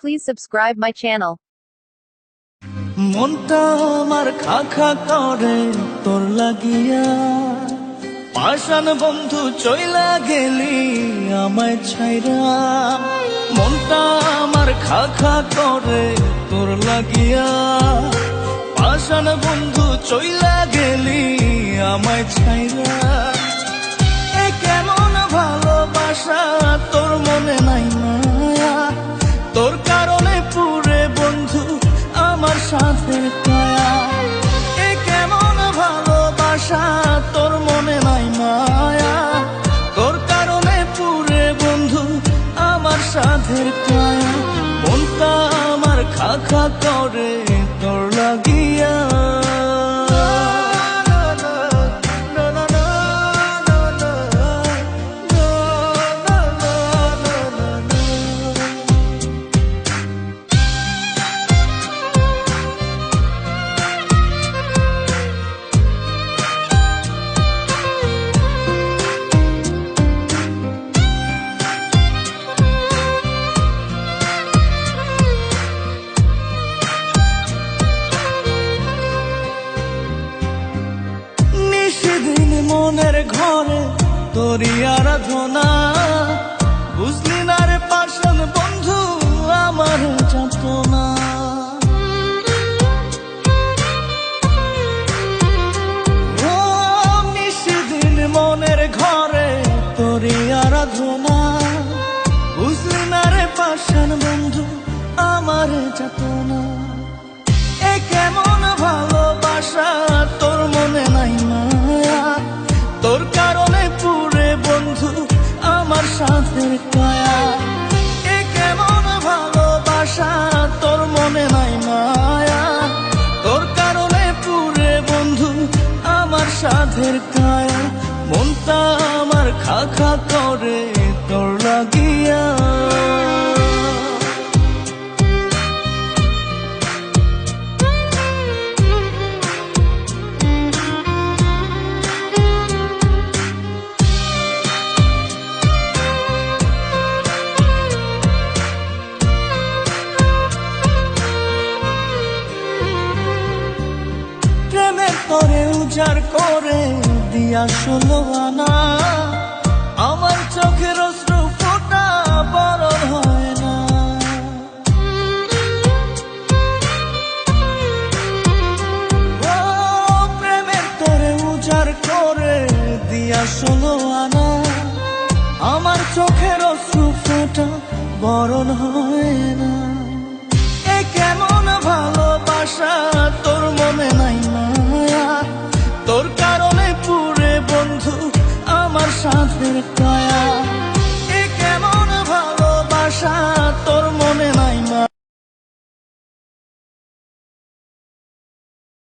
Please subscribe my channel. মনটা আমার খা খা করে তোর লাগিয়া, পাষাণ বন্ধু চইলা গেলি আমায় ছাইরা। মনটা আমার খা খা করে তোর লাগিয়া, পাষাণ বন্ধু চইলা গেলি আমায় ছাইরা। এ কেমন ভালোবাসা তোর মনে নাই মায়া, তোর কারণে পুরে বন্ধু আমার সাথের কায়া। এ কেমন ভালোবাসা তোর মনে নাই মায়া, তোর কারণে পুরে বন্ধু আমার সাথের কায়া। মনটা আমার খা খা করে তোর লাগিয়া। মনের ঘরে তোরই আরাধনা, বুঝলি না রে পাষাণ বন্ধু আমার যাতনা। ও নিশিদিন মনের ঘরে তোরই আরাধনা, বুঝলি না রে পাষাণ বন্ধু আমার যাতনা। এ কেমন ভালোবাসা তোর মনে নাই মায়া, তোর কারণে পুরে বন্ধু আমার সাথের কায়া। এ কেমন ভালোবাসা তোর মনে নাই মায়া, তোর কারণে পুরে বন্ধু আমার সাথের কায়া। মনটা আমার খা খা করে তোর লাগিয়া। করে উজাড় করে দিয়া 16 আনা, আমার চোখের অশ্রু ফোঁটা বরণ হয় না। ও প্রেমের করে উজাড় করে দিয়া 16 আনা, আমার চোখের অশ্রু ফোঁটা বরণ হয় না। এ কেমন ভালোবাসা তোর মনে নাই মায়া, তোর কারণে পুরে বন্ধু আমার সাথের কায়া।